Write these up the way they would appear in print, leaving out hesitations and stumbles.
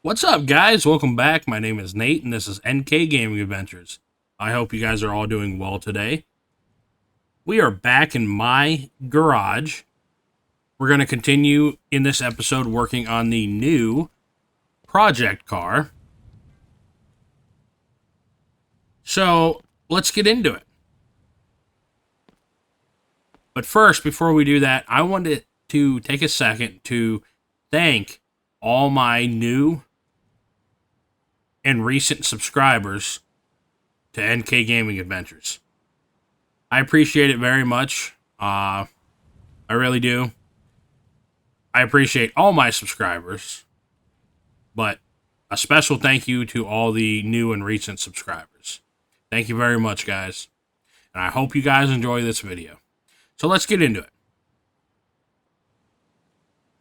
What's up, guys? Welcome back. My name is Nate, and this is NK Gaming Adventures. I hope you guys are all doing well today. We are back in my garage. We're going to continue in this episode working on the new project car. So, let's get into it. But first, before we do that, I wanted to take a second to thank all my new and recent subscribers to NK Gaming Adventures. I appreciate it very much. I really do. I appreciate all my subscribers, but a special thank you to all the new and recent subscribers. Thank you very much, guys. And I hope you guys enjoy this video. So let's get into it.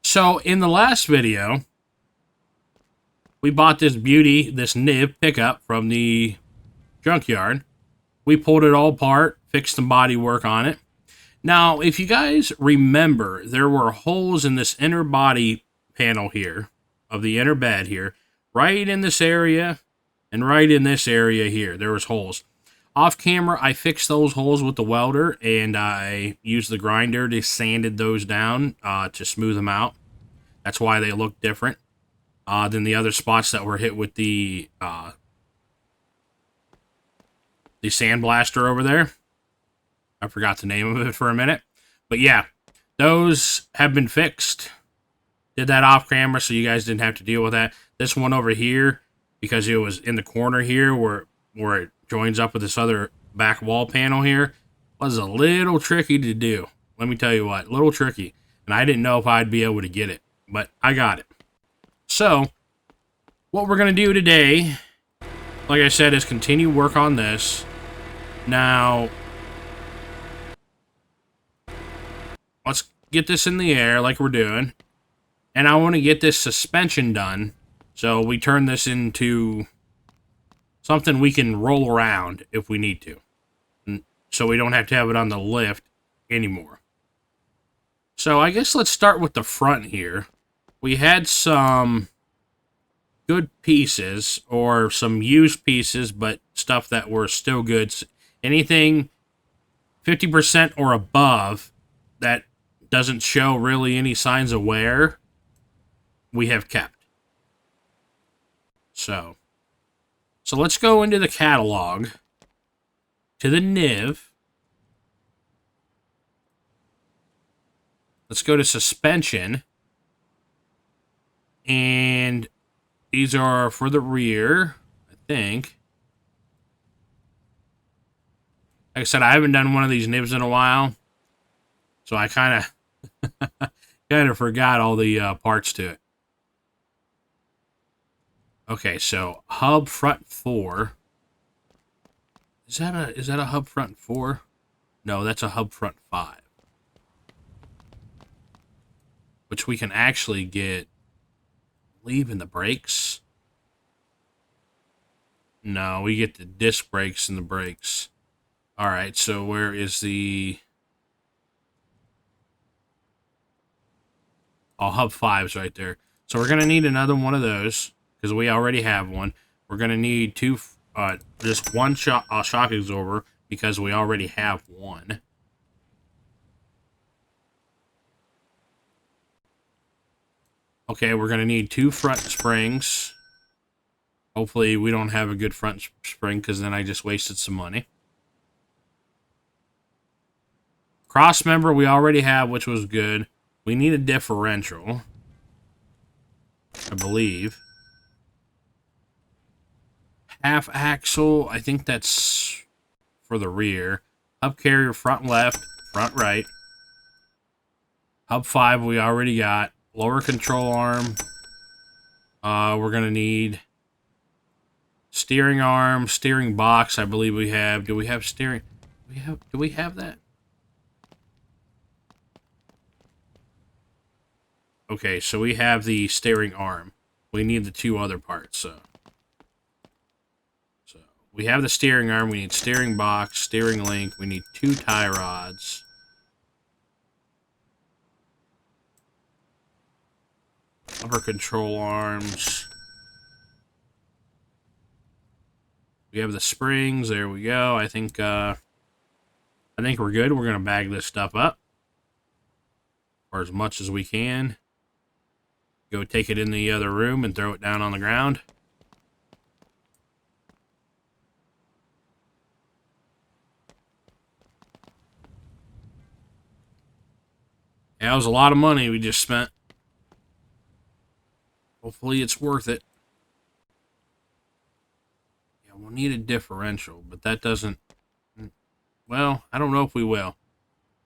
So in the last video, we bought this beauty, this nib pickup from the Junkyard. We pulled it all apart, fixed some body work on it. Now, if you guys remember, there were holes in this inner body panel here, of the inner bed here, right in this area, and right in this area here. There was holes. Off camera, I fixed those holes with the welder, and I used the grinder to sanded those down to smooth them out. That's why they look different than the other spots that were hit with the sandblaster over there. I forgot the name of it for a minute. But yeah, those have been fixed. Did that off camera so you guys didn't have to deal with that. This one over here, because it was in the corner here where it joins up with this other back wall panel here, was a little tricky to do. Let me tell you what, a little tricky. And I didn't know if I'd be able to get it, but I got it. So, what we're going to do today, like I said, is continue work on this. Now, let's get this in the air like we're doing. And I want to get this suspension done, so we turn this into something we can roll around if we need to. So we don't have to have it on the lift anymore. So I guess let's start with the front here. We had some good pieces, or some used pieces, but stuff that were still good. Anything 50% or above that doesn't show really any signs of wear, we have kept. So let's go into the catalog, to the NIV. Let's go to suspension. And these are for the rear, I think. Like I said, I haven't done one of these nibs in a while, so I kind of forgot all the parts to it. Okay, so hub front 4. Is that a hub front 4? No, that's a hub front 5. Which we can actually get, leave in the brakes. No, we get the disc brakes and the brakes. Alright, so where is the... Oh, hub 5's right there. So we're going to need another one of those, because we already have one. We're going to need just one shock absorber, because we already have one. Okay, we're going to need 2 front springs. Hopefully we don't have a good front spring, because then I just wasted some money. Cross member we already have, which was good. We need a differential, I believe. Half axle, I think that's for the rear. Hub carrier, front left, front right. Hub 5 we already got. Lower control arm. We're going to need steering arm, steering box, I believe we have. Do we have steering? Do we have that? Okay, so we have the steering arm. We need the 2 other parts, so we have the steering arm, we need steering box, steering link, we need 2 tie rods. Upper control arms. We have the springs. There we go. I think we're good. We're gonna bag this stuff up, or as much as we can. Go take it in the other room and throw it down on the ground. Yeah, that was a lot of money we just spent. Hopefully it's worth it. Yeah, we'll need a differential, but that doesn't... Well, I don't know if we will.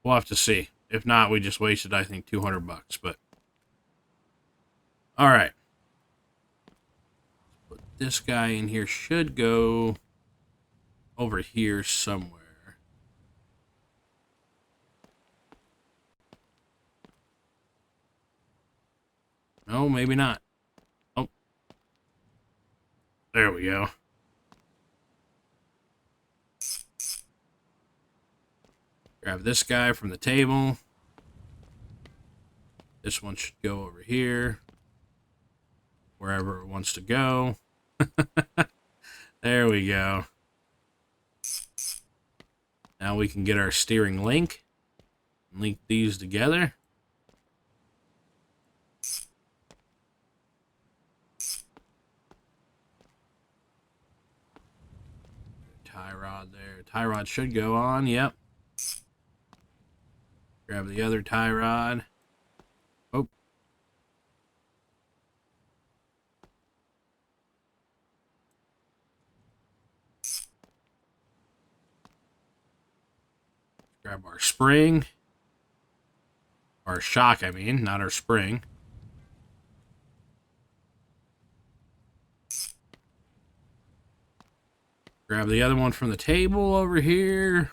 We'll have to see. If not, we just wasted, I think, 200 bucks, but... Alright. Put this guy in here. Should go over here somewhere. No, maybe not. Oh. There we go. Grab this guy from the table. This one should go over here. Wherever it wants to go. There we go. Now we can get our steering link. Link these together. Tie rod there. Tie rod should go on. Yep. Grab the other tie rod. Oh. Grab our spring. Our shock, I mean, not our spring. Grab the other one from the table over here.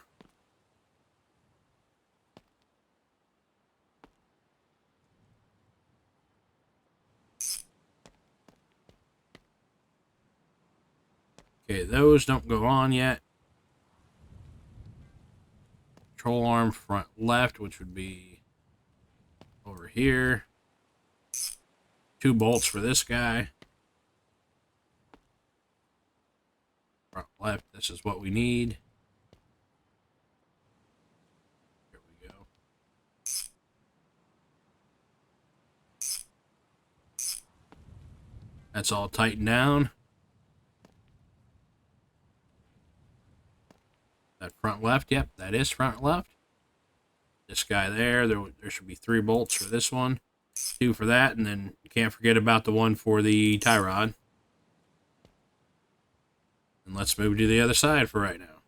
Okay, those don't go on yet. Control arm front left, which would be over here. 2 bolts for this guy. Front left, this is what we need. There we go. That's all tightened down. That front left, yep, that is front left. This guy there should be 3 bolts for this one. 2 for that, and then you can't forget about the one for the tie rod. And let's move to the other side for right now.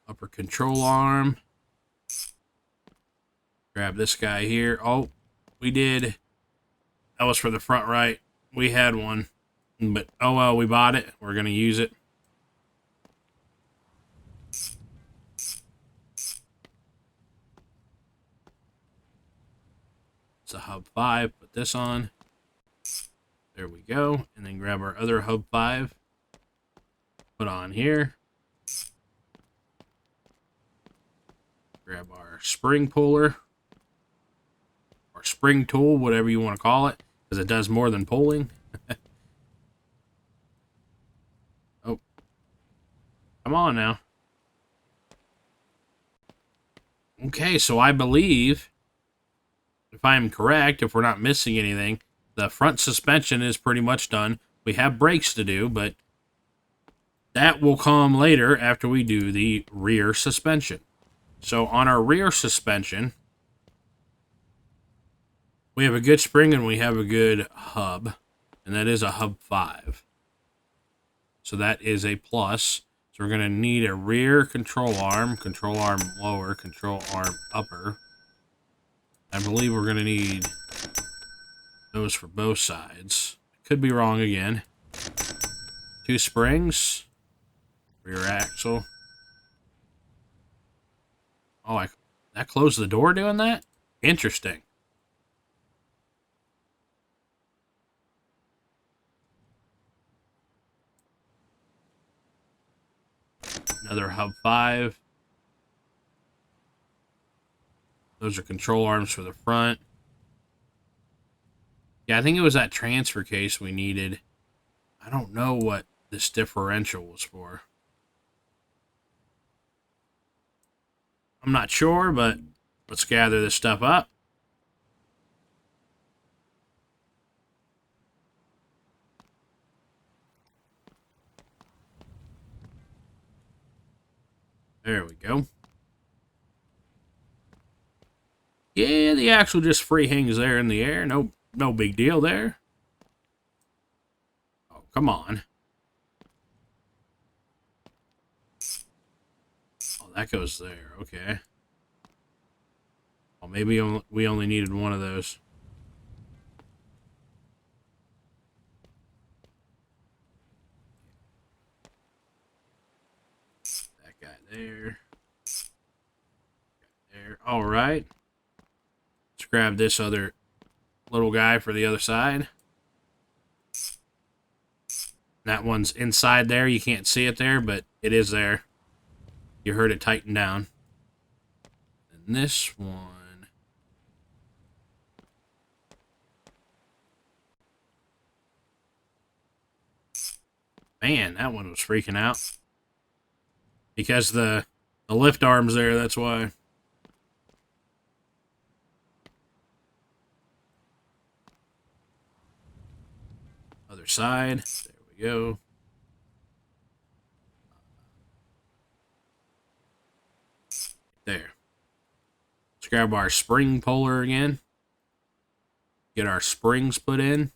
Upper control arm. Grab this guy here. Oh, we did. That was for the front right. We had one. But, oh well, we bought it. We're going to use it. It's a hub 5. Put this on. There we go. And then grab our other hub 5. Put on here. Grab our spring puller. Or spring tool, whatever you want to call it. Because it does more than pulling. Oh. Come on now. Okay, so I believe, if I'm correct, if we're not missing anything, the front suspension is pretty much done. We have brakes to do, but that will come later after we do the rear suspension. So on our rear suspension, we have a good spring and we have a good hub, and that is a hub 5. So that is a plus. So we're going to need a rear control arm lower, control arm upper. I believe we're going to need those for both sides. Could be wrong again. 2 springs. Rear axle. Oh, that closed the door doing that? Interesting. Another hub 5. Those are control arms for the front. Yeah, I think it was that transfer case we needed. I don't know what this differential was for. I'm not sure, but let's gather this stuff up. There we go. Yeah, the axle just free hangs there in the air. No big deal there. Oh, come on. Oh, that goes there. Okay. Well, maybe we only needed one of those. That guy there. There. All right. Let's grab this other little guy for the other side. That one's inside there. You can't see it there, but it is there. You heard it tighten down. And this one. Man, that one was freaking out. Because the lift arm's there, that's why. Other side. There we go. There. Let's grab our spring puller again. Get our springs put in.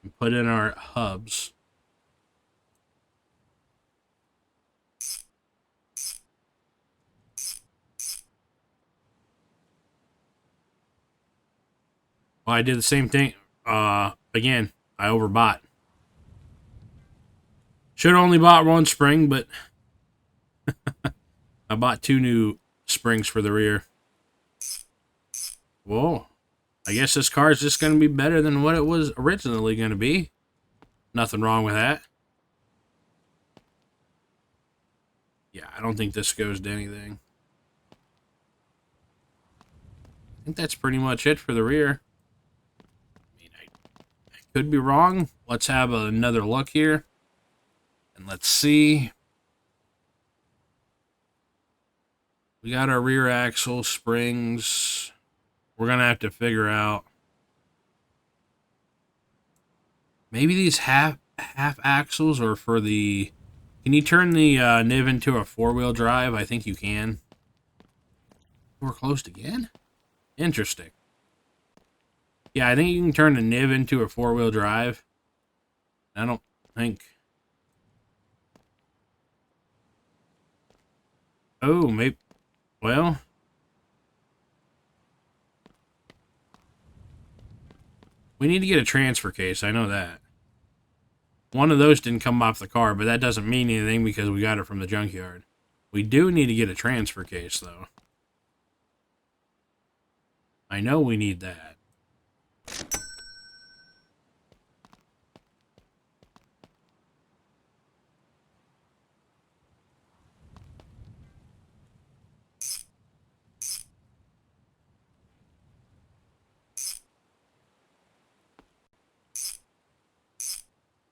And put in our hubs. Well, I did the same thing. Again, I overbought. Should have only bought one spring, but I bought 2 new springs for the rear. Whoa. I guess this car is just going to be better than what it was originally going to be. Nothing wrong with that. Yeah, I don't think this goes to anything. I think that's pretty much it for the rear. I mean, I could be wrong. Let's have another look here. And let's see. We got our rear axle, springs. We're going to have to figure out. Maybe these half axles are for the... Can you turn the NIV into a 4-wheel drive? I think you can. We're closed again? Interesting. Yeah, I think you can turn the NIV into a 4-wheel drive. I don't think... Oh, maybe... Well... We need to get a transfer case, I know that. One of those didn't come off the car, but that doesn't mean anything because we got it from the junkyard. We do need to get a transfer case, though. I know we need that.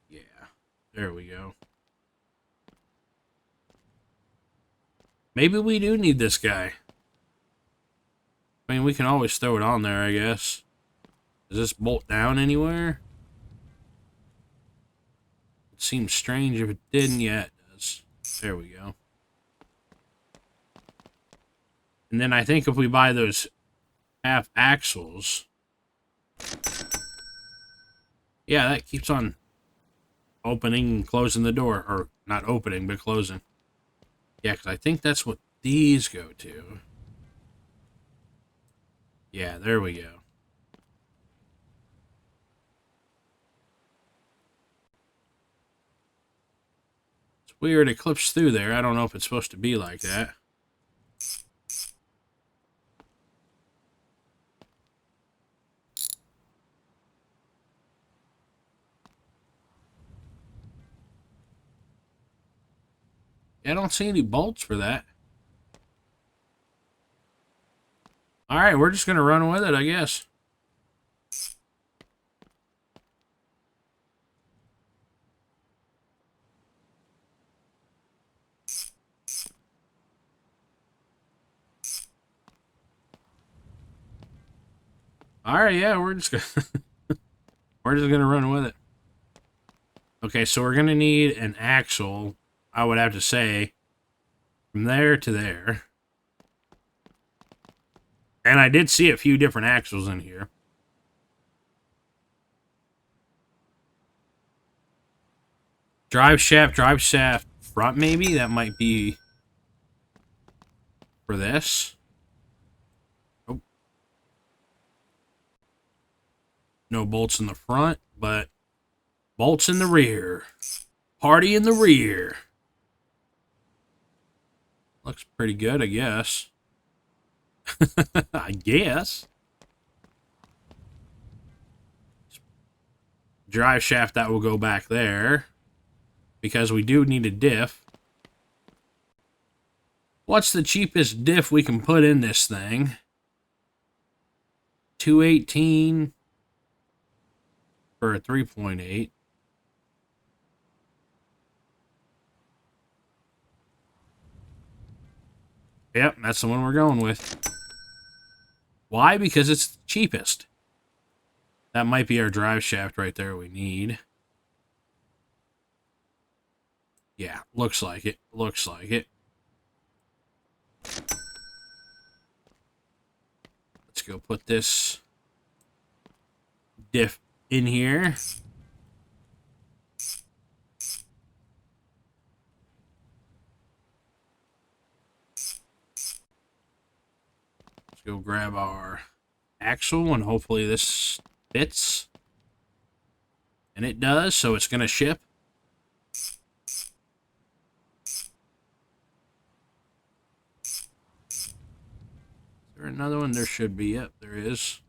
Yeah, there we go. Maybe we do need this guy. I mean, we can always throw it on there, I guess. Does this bolt down anywhere? It seems strange if it didn't yet. It does. There we go. And then I think if we buy those half axles... Yeah, that keeps on opening and closing the door. Or not opening, but closing. Yeah, because I think that's what these go to. Yeah, there we go. It's weird it clips through there. I don't know if it's supposed to be like that. I don't see any bolts for that. Alright, we're just gonna run with it, I guess. Alright, yeah, we're just gonna we're just gonna run with it. Okay, so we're gonna need an axle, I would have to say, from there to there. And I did see a few different axles in here. Drive shaft front maybe? That might be for this. Oh. No bolts in the front, but bolts in the rear. Party in the rear. Looks pretty good, I guess. I guess. Drive shaft, that will go back there. Because we do need a diff. What's the cheapest diff we can put in this thing? 218 for a 3.8. Yep, that's the one we're going with. Why? Because it's the cheapest. That might be our drive shaft right there we need. Yeah, looks like it. Looks like it. Let's go put this diff in here. Let's go grab our axle and hopefully this fits. And it does, so it's going to ship. Is there another one? There should be. Yep, there is.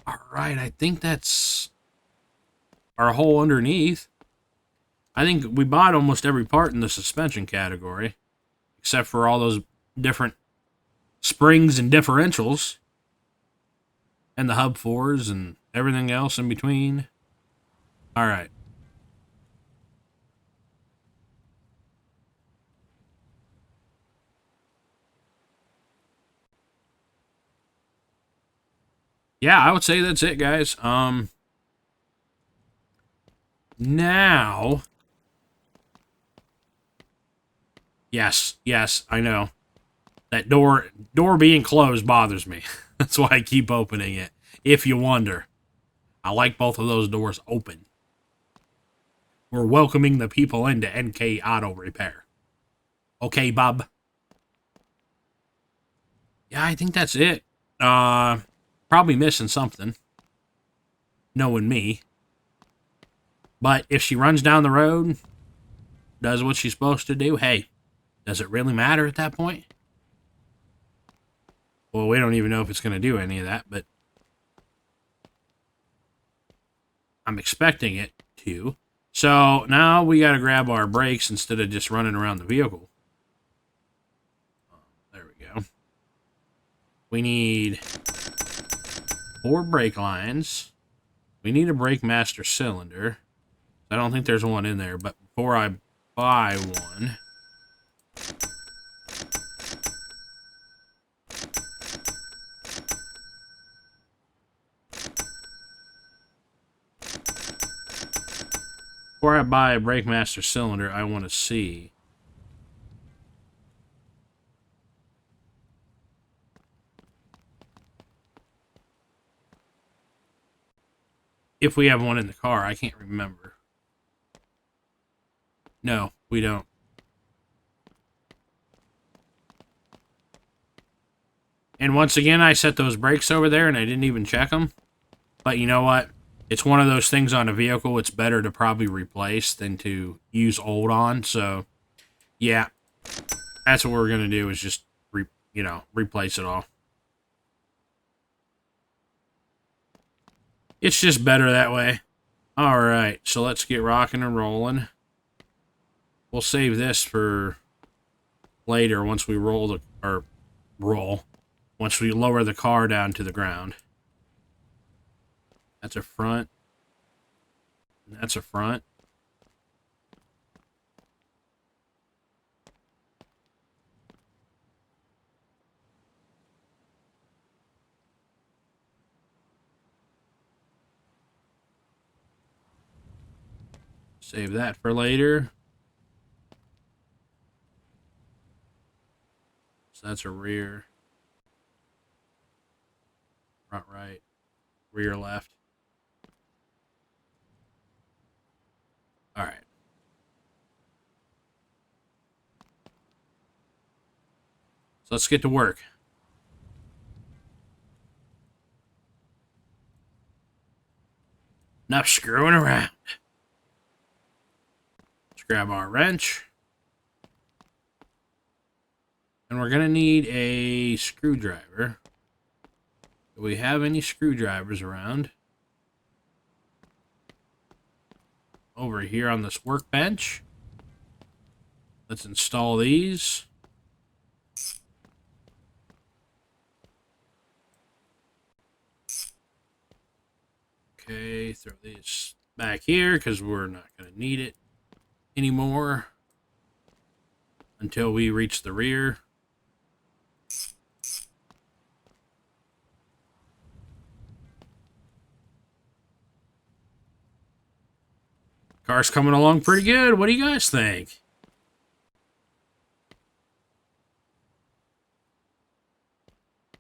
Alright, I think that's our hole underneath. I think we bought almost every part in the suspension category. Except for all those different springs and differentials. And the hub fours and everything else in between. Alright. Yeah, I would say that's it, guys. Now... Yes, I know. That door being closed bothers me. That's why I keep opening it. If you wonder. I like both of those doors open. We're welcoming the people into NK Auto Repair. Okay, Bob. Yeah, I think that's it. Probably missing something. Knowing me. But if she runs down the road, does what she's supposed to do, hey, does it really matter at that point? Well, we don't even know if it's going to do any of that, but I'm expecting it to. So now we got to grab our brakes instead of just running around the vehicle. There we go. We need 4 brake lines. We need a brake master cylinder. I don't think there's one in there, but before I buy one... Before I buy a brake master cylinder, I want to see if we have one in the car. I can't remember. No, we don't. And once again, I set those brakes over there and I didn't even check them. But you know what? It's one of those things on a vehicle it's better to probably replace than to use old on. So, yeah, that's what we're going to do is just, replace it all. It's just better that way. All right, so let's get rocking and rolling. We'll save this for later once we once we lower the car down to the ground. That's a front. And that's a front. Save that for later. So that's a rear. Front right. Rear left. Alright. So let's get to work. Enough screwing around. Let's grab our wrench. And we're going to need a screwdriver. Do we have any screwdrivers around? Over here on this workbench. Let's install these. Okay, throw these back here because we're not going to need it anymore until we reach the rear. Car's coming along pretty good. What do you guys think?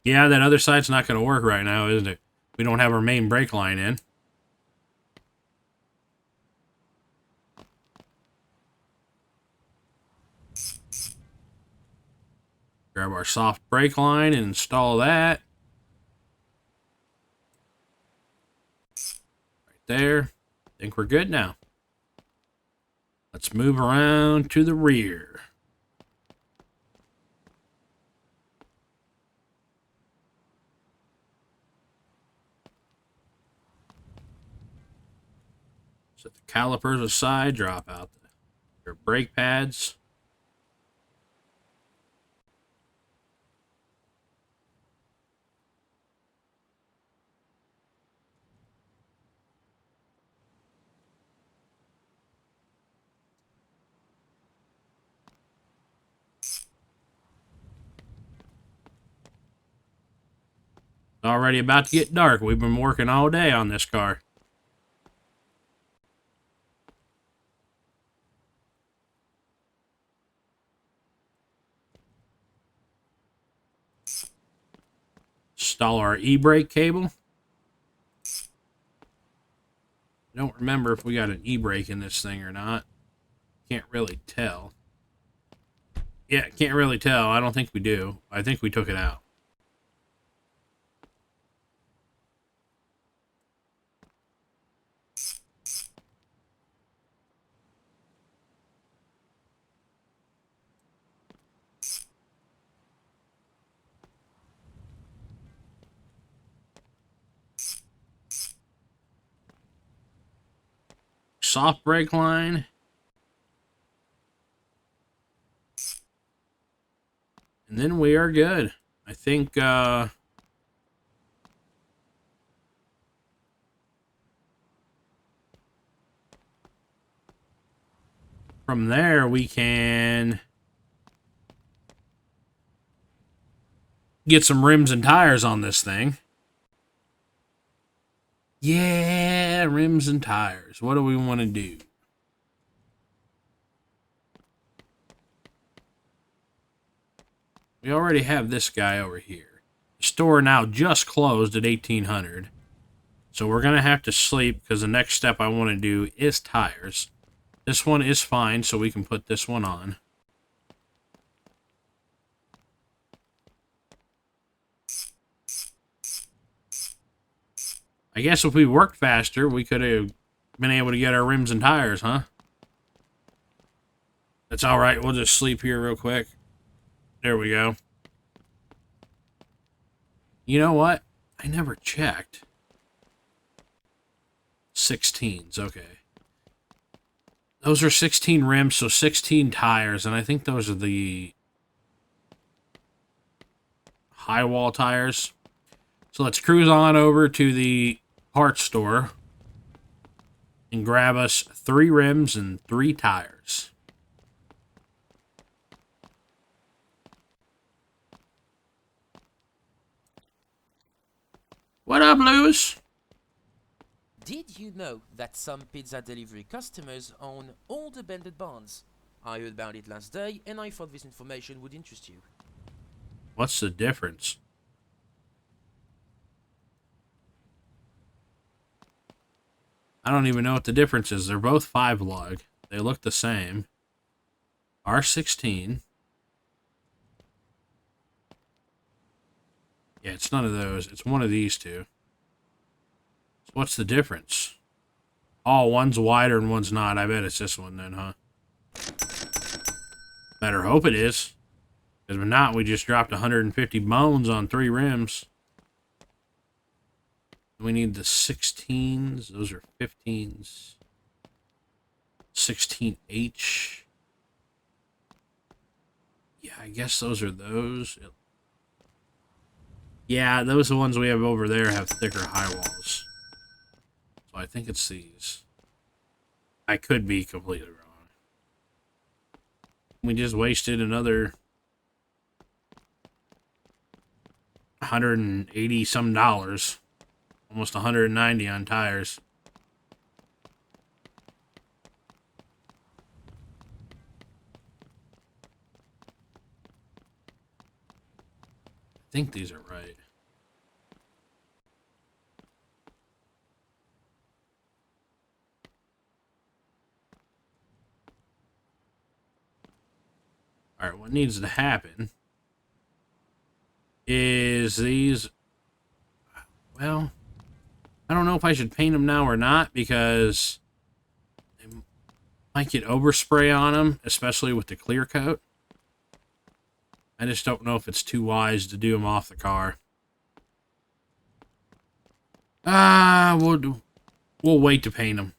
Yeah, that other side's not going to work right now, isn't it? We don't have our main brake line in. Grab our soft brake line and install that. Right there. I think we're good now. Let's move around to the rear. Set the calipers aside, drop out your brake pads. It's already about to get dark. We've been working all day on this car. Install our e-brake cable. I don't remember if we got an e-brake in this thing or not. Can't really tell. Yeah, can't really tell. I don't think we do. I think we took it out. Soft brake line. And then we are good. I think, from there we can get some rims and tires on this thing. Yeah, rims and tires. What do we want to do? We already have this guy over here. The store now just closed at 1800. So we're going to have to sleep because the next step I want to do is tires. This one is fine, so we can put this one on. I guess if we worked faster, we could have been able to get our rims and tires, huh? That's alright. We'll just sleep here real quick. There we go. You know what? I never checked. 16s, okay. Those are 16 rims, so 16 tires, and I think those are the high wall tires. So let's cruise on over to the parts store and grab us 3 rims and 3 tires. What up, Lewis? Did you know that some pizza delivery customers own old abandoned barns? I heard about it last day and I thought this information would interest you. What's the difference? I don't even know what the difference is. They're both 5 lug. They look the same. R16. Yeah, it's none of those. It's one of these two. So what's the difference? Oh, one's wider and one's not. I bet it's this one then, huh? Better hope it is. Because if not, we just dropped 150 bones on 3 rims. We need the 16s. Those are 15s. 16H. Yeah, I guess those are those. Yeah, those are the ones we have over there have thicker high walls. So I think it's these. I could be completely wrong. We just wasted another 180 some dollars. Almost 190 on tires. I think these are right. Alright, what needs to happen is these... Well, I don't know if I should paint them now or not, because they might get overspray on them, especially with the clear coat. I just don't know if it's too wise to do them off the car. We'll wait to paint them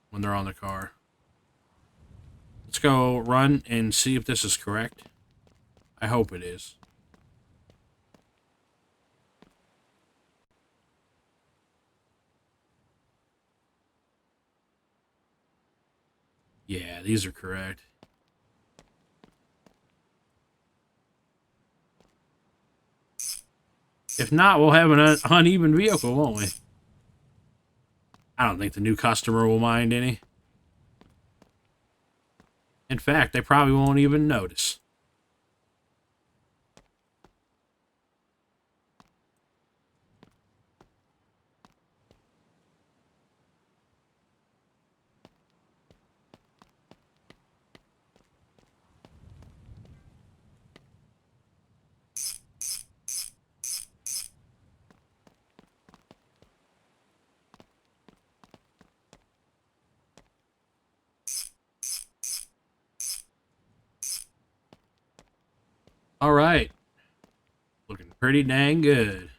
when they're on the car. Let's go run and see if this is correct. I hope it is. Yeah, these are correct. If not, we'll have an uneven vehicle, won't we? I don't think the new customer will mind any. In fact, they probably won't even notice. All right. Looking pretty dang good.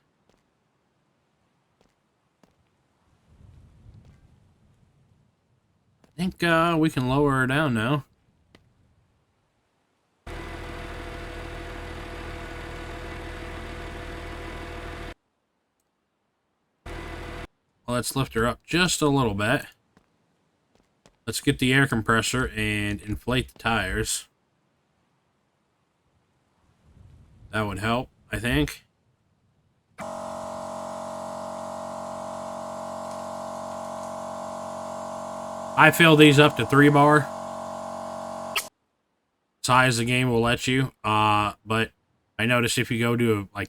I think we can lower her down now. Well, let's lift her up just a little bit. Let's get the air compressor and inflate the tires. That would help, I think. I fill these up to 3 bar. As high as the game will let you. But I notice if you go to like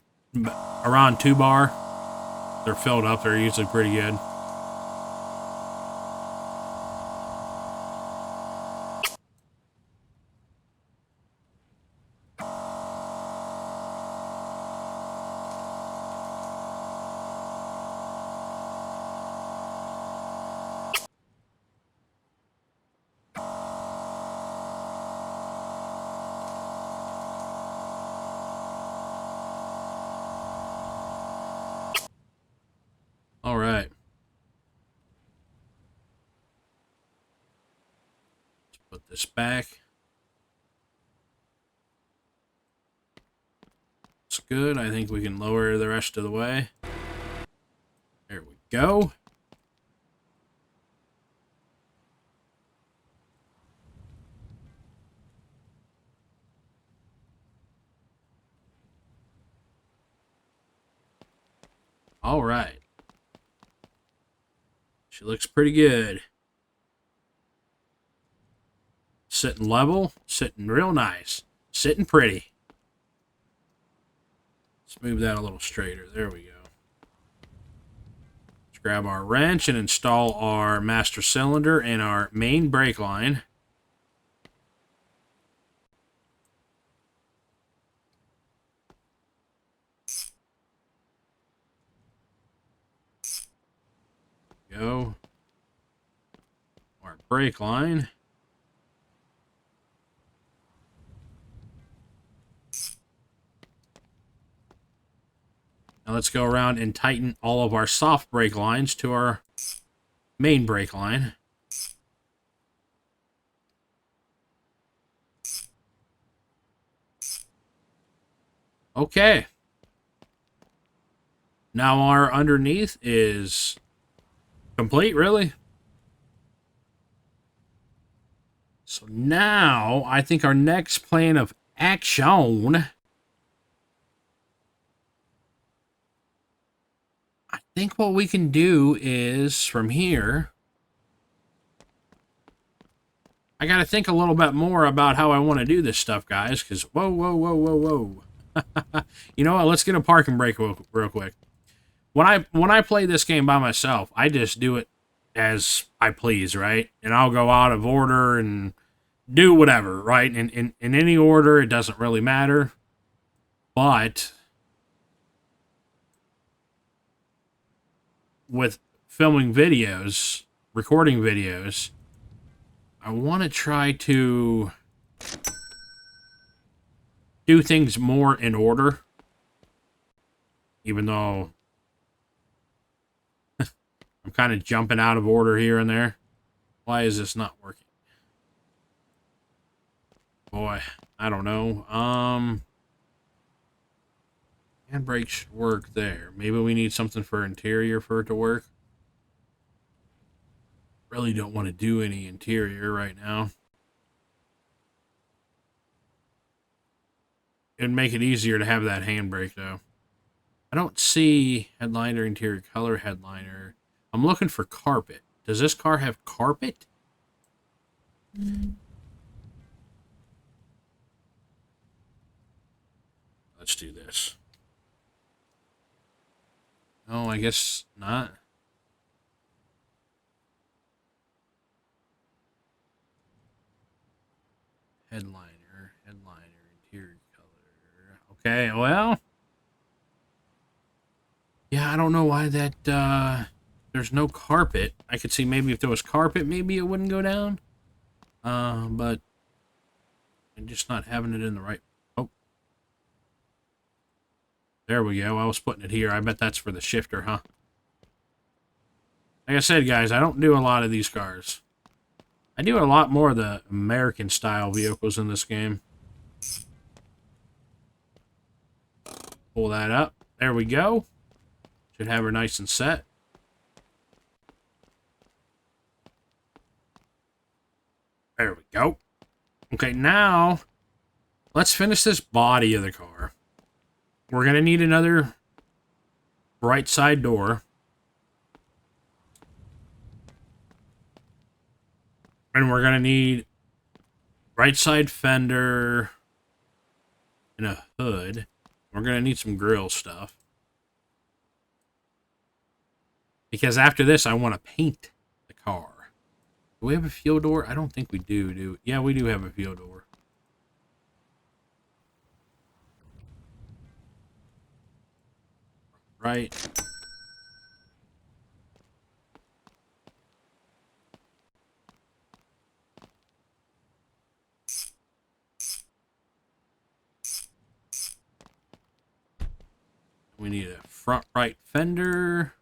around 2 bar, they're filled up. They're usually pretty good. All right. Put this back. It's good. I think we can lower the rest of the way. There we go. All right. She looks pretty good. Sitting level, sitting real nice, sitting pretty. Let's move that a little straighter. There we go. Let's grab our wrench and install our master cylinder and our main brake line. Go. Our brake line. Now let's go around and tighten all of our soft brake lines to our main brake line. Okay. Now our underneath is complete, really. So now I think our next plan of action, I think what we can do is from here, I got to think a little bit more about how I want to do this stuff, guys, because whoa, whoa, whoa, whoa, whoa. You know what? Let's get a parking brake real quick. When I play this game by myself, I just do it as I please, right? And I'll go out of order and do whatever, right? In any order, it doesn't really matter. But with filming videos, recording videos, I want to try to do things more in order. Even though I'm kind of jumping out of order here and there. Why is this not working? Boy, I don't know. Handbrake should work there. Maybe we need something for interior for it to work. Really don't want to do any interior right now. It'd make it easier to have that handbrake though. I don't see headliner, interior color, headliner. I'm looking for carpet. Does this car have carpet? Let's do this. No, I guess not. Headliner, interior color. Okay, well. Yeah, I don't know why that, there's no carpet. I could see maybe if there was carpet, maybe it wouldn't go down. But I'm just not having it in the right... Oh. There we go. I was putting it here. I bet that's for the shifter, huh? Like I said, guys, I don't do a lot of these cars. I do a lot more of the American-style vehicles in this game. Pull that up. There we go. Should have her nice and set. There we go. Okay, now let's finish this body of the car. We're going to need another right side door. And we're going to need right side fender and a hood. We're going to need some grill stuff. Because after this, I want to paint the car. Do we have a fuel door? I don't think we do. Yeah, we do have a fuel door. Right. We need a front right fender.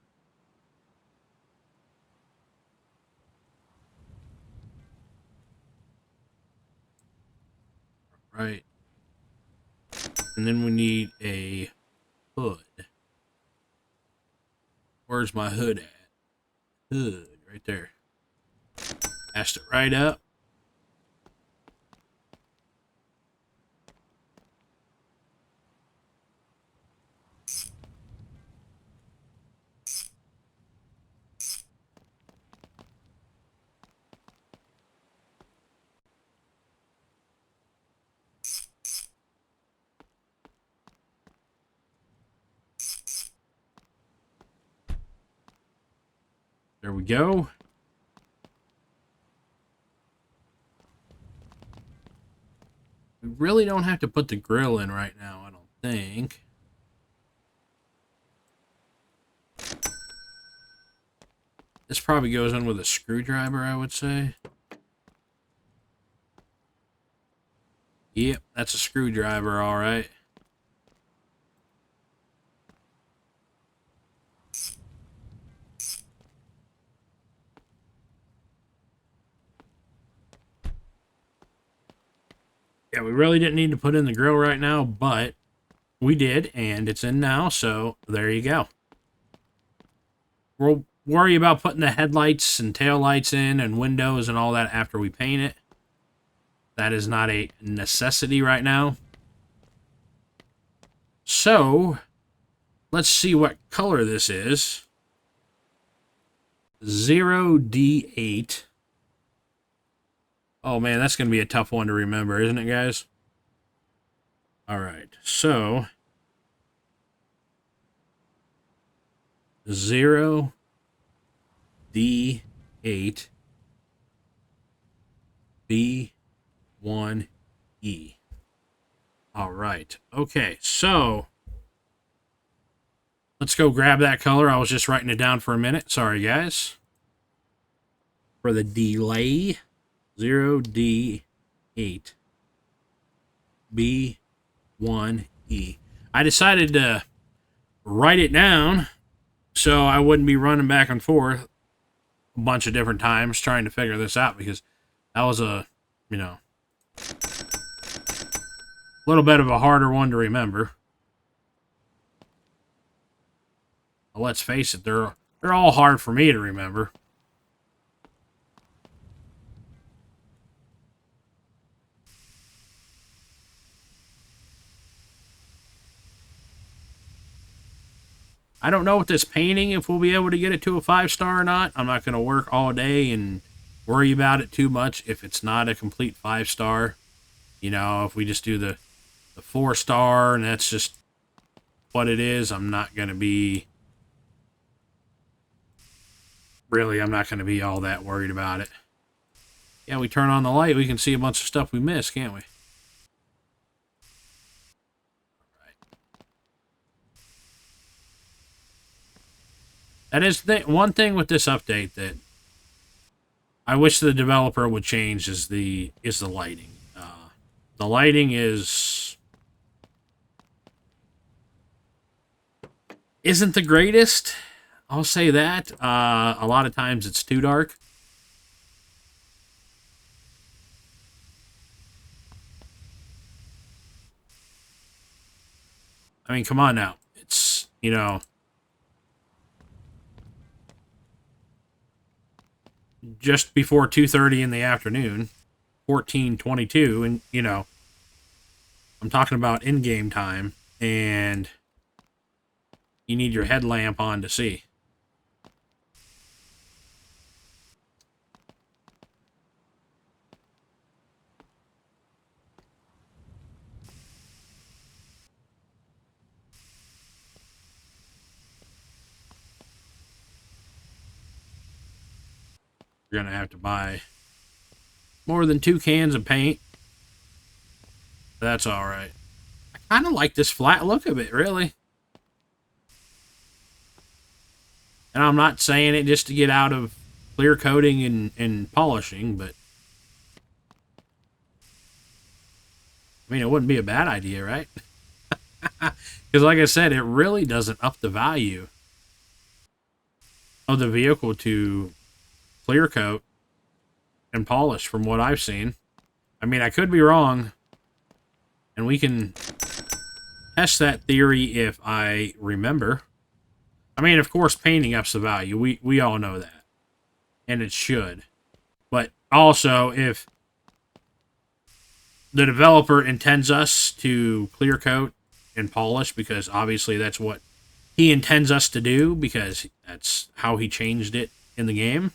Right. And then we need a hood. Where's my hood at? Hood, right there. Cast it right up. There we go. We really don't have to put the grill in right now, I don't think. This probably goes in with a screwdriver, I would say. Yep, that's a screwdriver, all right. Yeah, we really didn't need to put in the grill right now, but we did, and it's in now, so there you go. We'll worry about putting the headlights and taillights in and windows and all that after we paint it. That is not a necessity right now. So, let's see what color this is. 0D8. Oh man, that's going to be a tough one to remember, isn't it, guys? Alright, so 0D8 B1E. Alright, okay, so let's go grab that color. I was just writing it down for a minute. Sorry, guys. For the delay, 0D8 B1E. I decided to write it down so I wouldn't be running back and forth a bunch of different times trying to figure this out, because that was a, you know, little bit of a harder one to remember. Well, let's face it, they're all hard for me to remember. I don't know with this painting if we'll be able to get it to a 5-star or not. I'm not going to work all day and worry about it too much if it's not a complete 5-star. You know, if we just do the 4-star and that's just what it is, I'm not going to be... Really, I'm not going to be all that worried about it. Yeah, we turn on the light, we can see a bunch of stuff we missed, can't we? That is one thing with this update that I wish the developer would change is the lighting. The lighting isn't the greatest. I'll say that. A lot of times it's too dark. I mean, come on now. It's, you know, just before 2:30 in the afternoon, 14:22, and you know, I'm talking about in-game time, and you need your headlamp on to see. You're gonna have to buy more than 2 cans of paint. That's all right. I kind of like this flat look of it, really. And I'm not saying it just to get out of clear coating and polishing, but I mean, it wouldn't be a bad idea, right? Because like I said, it really doesn't up the value of the vehicle to clear coat and polish from what I've seen. I mean, I could be wrong, And we can test that theory if I remember. I mean, of course, painting ups the value. We all know that. And it should. But also, if the developer intends us to clear coat and polish, because obviously that's what he intends us to do, because that's how he changed it in the game,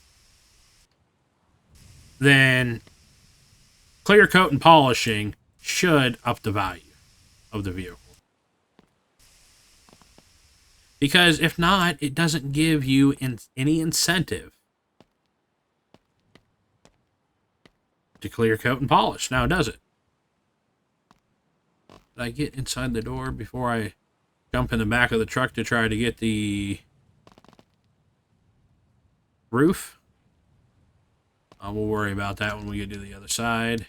then clear coat and polishing should up the value of the vehicle. Because if not, it doesn't give you any incentive to clear coat and polish. Now, does it? Did I get inside the door before I jump in the back of the truck to try to get the roof? We'll worry about that when we get to the other side.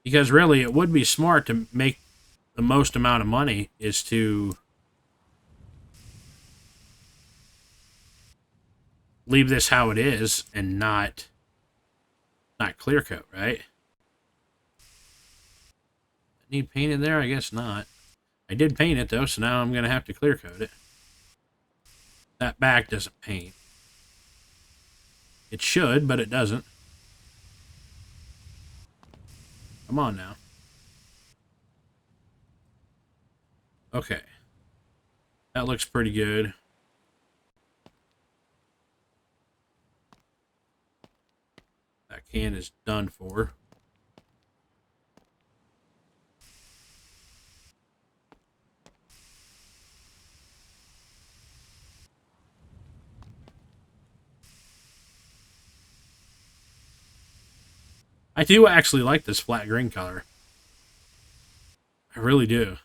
Because really, it would be smart to make the most amount of money is to leave this how it is and not clear coat, right? Need painted there? I guess not. I did paint it though, so now I'm gonna have to clear coat it. That back doesn't paint. It should, but it doesn't. Come on now. Okay. That looks pretty good. That can is done for. I do actually like this flat green color. I really do.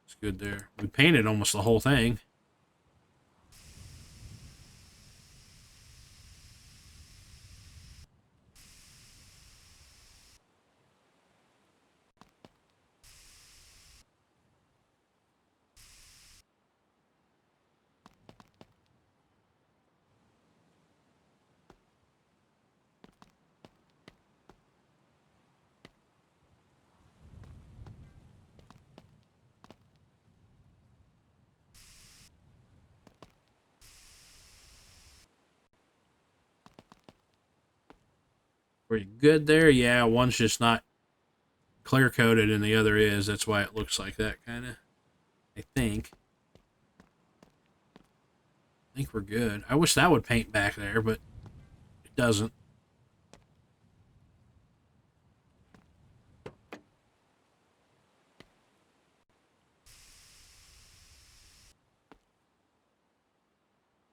It's good there. We painted almost the whole thing. Pretty good there. Yeah, one's just not clear coated and the other is. That's why it looks like that, kind of. I think we're good. I wish that would paint back there, but it doesn't.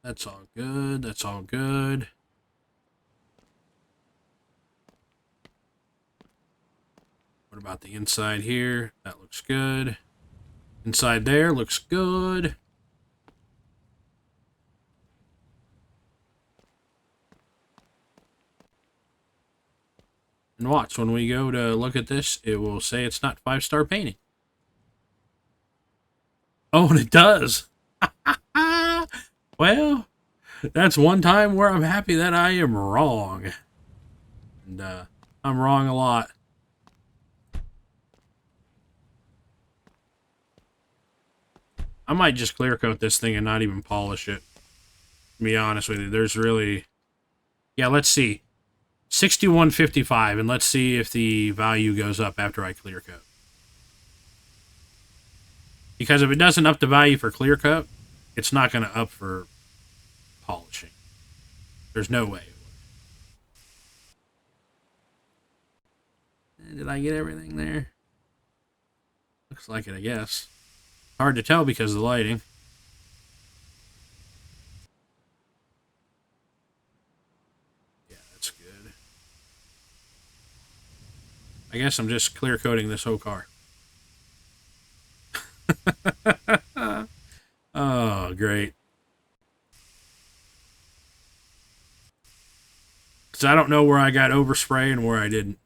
That's all good. That's all good. What about the inside here? That looks good. Inside there looks good. And watch, when we go to look at this, it will say it's not 5-star painting. Oh, and it does. Well, that's one time where I'm happy that I am wrong. And I'm wrong a lot. I might just clear coat this thing and not even polish it. To be honest with you, there's really... Yeah, let's see. 61.55, and let's see if the value goes up after I clear coat. Because if it doesn't up the value for clear coat, it's not going to up for polishing. There's no way it would. Did I get everything there? Looks like it, I guess. Hard to tell because of the lighting. Yeah, that's good. I guess I'm just clear coating this whole car. Oh, great. Because I don't know where I got overspray and where I didn't.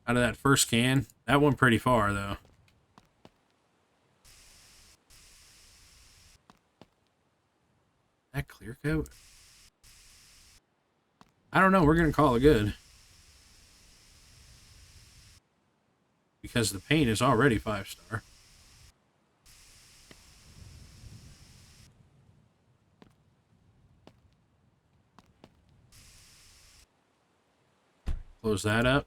out of that first can. That went pretty far, though. That clear coat? I don't know. We're going to call it good. Because the paint is already 5-star. Close that up.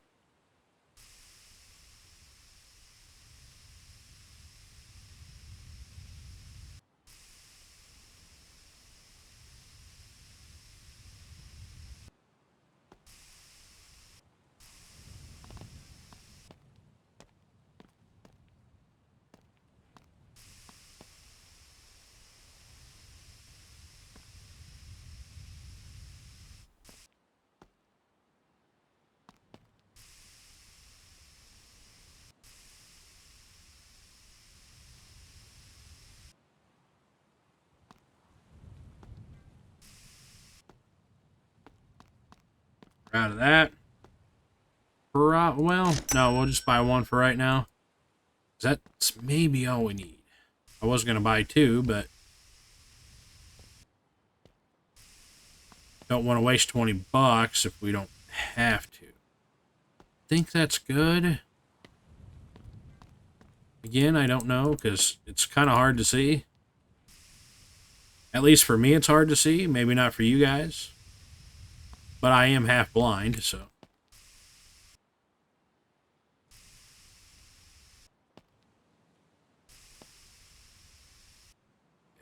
We're out of that. Well, no, we'll just buy one for right now. That's maybe all we need. I was going to buy two, but don't want to waste 20 bucks if we don't have to. Think that's good. Again, I don't know, because it's kind of hard to see. At least for me, it's hard to see. Maybe not for you guys. But I am half blind, so. Okay,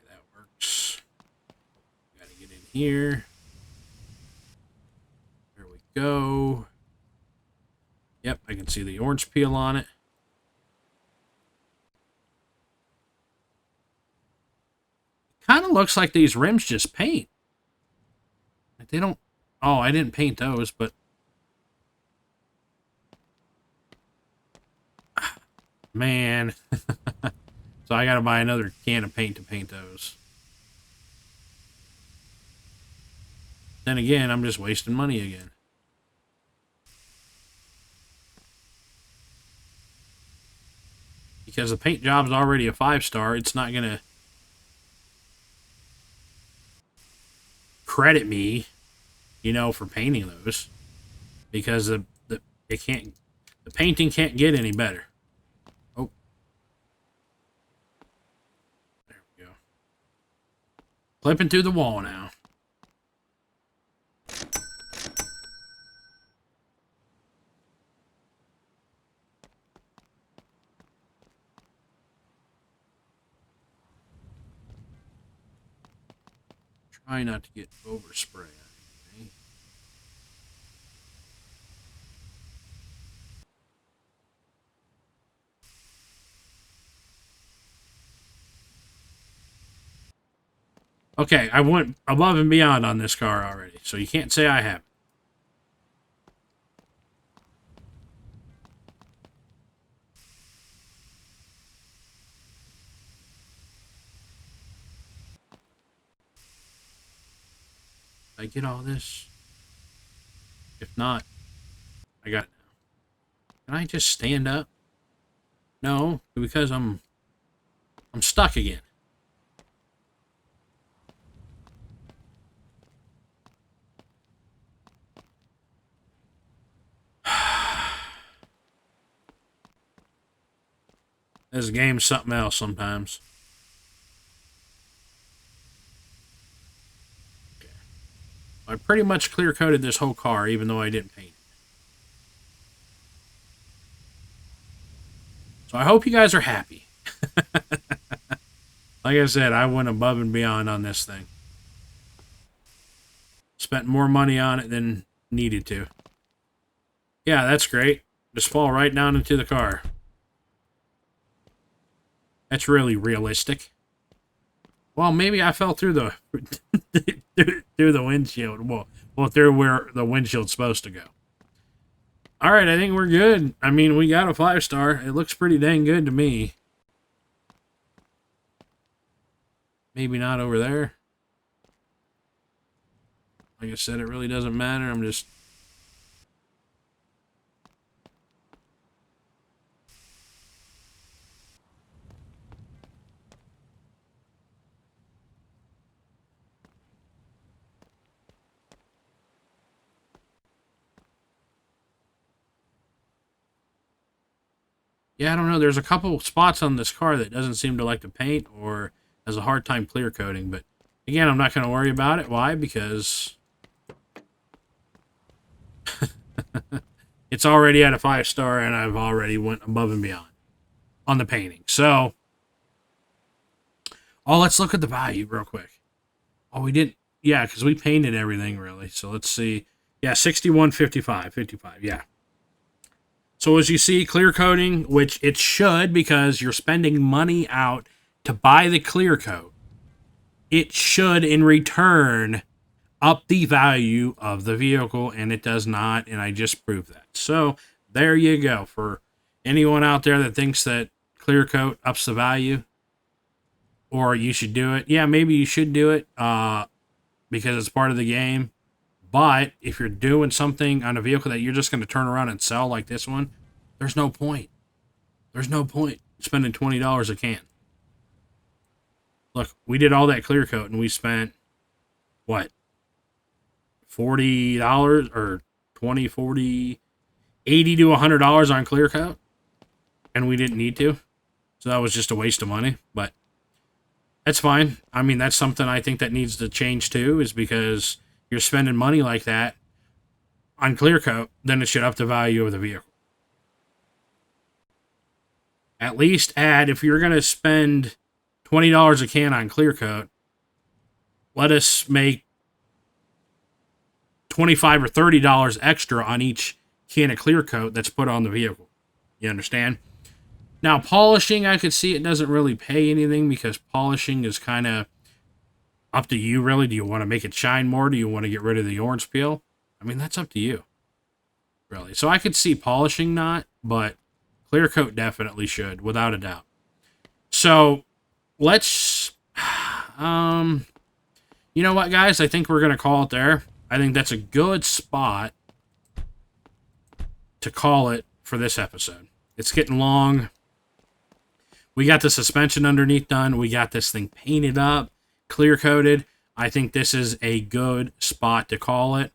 that works. Gotta get in here. There we go. Yep, I can see the orange peel on it. Kind of looks like these rims just paint. They don't... Oh, I didn't paint those, but... Man. So I gotta buy another can of paint to paint those. Then again, I'm just wasting money again. Because the paint job's already a 5-star, it's not gonna credit me, you know, for painting those, because the painting can't get any better. Oh, there we go. Clipping through the wall now. Try not to get overspray on anything. Okay, I went above and beyond on this car already, so you can't say I haven't. Did I get all this? If not, I got it now. Can I just stand up? No, because I'm stuck again. This game's something else sometimes. Okay. I pretty much clear-coated this whole car, even though I didn't paint it. So I hope you guys are happy. Like I said, I went above and beyond on this thing. Spent more money on it than needed to. Yeah, that's great. Just fall right down into the car. That's really realistic. Well, maybe I fell through the through the windshield. Well, through where the windshield's supposed to go. All right, I think we're good. I mean, we got a 5-star. It looks pretty dang good to me. Maybe not over there. Like I said, it really doesn't matter. I'm just... Yeah, I don't know. There's a couple spots on this car that doesn't seem to like to paint or has a hard time clear coating. But again, I'm not going to worry about it. Why? Because it's already at a 5-star and I've already went above and beyond on the painting. So, let's look at the value real quick. Oh, we didn't. Yeah, because we painted everything really. So let's see. Yeah, 61.55. Yeah. So as you see, clear coating, which it should because you're spending money out to buy the clear coat, it should in return up the value of the vehicle, and it does not, and I just proved that. So there you go. For anyone out there that thinks that clear coat ups the value, or you should do it, yeah, maybe you should do it because it's part of the game. But if you're doing something on a vehicle that you're just going to turn around and sell like this one, there's no point. There's no point spending $20 a can. Look, we did all that clear coat and we spent, what, $40 or 20, 40, 80 to $100 on clear coat? And we didn't need to. So that was just a waste of money. But that's fine. I mean, that's something I think that needs to change too, is because you're spending money like that on clear coat, then it should up the value of the vehicle. At least add, if you're going to spend $20 a can on clear coat, let us make $25 or $30 extra on each can of clear coat that's put on the vehicle. You understand? Now, polishing, I could see it doesn't really pay anything because polishing is kind of up to you, really. Do you want to make it shine more? Do you want to get rid of the orange peel? I mean, that's up to you, really. So I could see polishing not, but clear coat definitely should, without a doubt. So let's, you know what, guys? I think we're going to call it there. I think that's a good spot to call it for this episode. It's getting long. We got the suspension underneath done. We got this thing painted up, clear coated. I think this is a good spot to call it.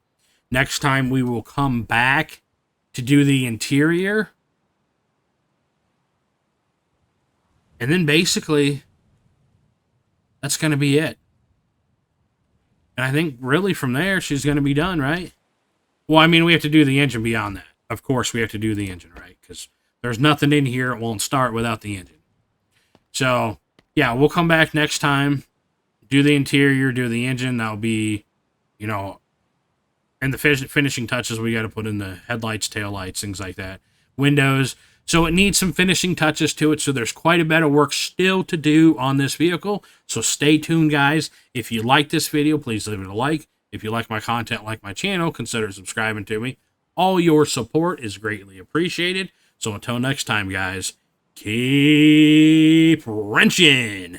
Next time we will come back to do the interior. And then basically, that's going to be it. And I think really from there, she's going to be done, right? Well, I mean, we have to do the engine beyond that. Of course, we have to do the engine, right? Because there's nothing in here. It won't start without the engine. So, yeah, we'll come back next time, do the interior, do the engine. That'll be, you know, and the finishing touches we got to put in the headlights, taillights, things like that. Windows. So it needs some finishing touches to it. So there's quite a bit of work still to do on this vehicle. So stay tuned, guys. If you like this video, please leave it a like. If you like my content, like my channel, consider subscribing to me. All your support is greatly appreciated. So until next time, guys, keep wrenching.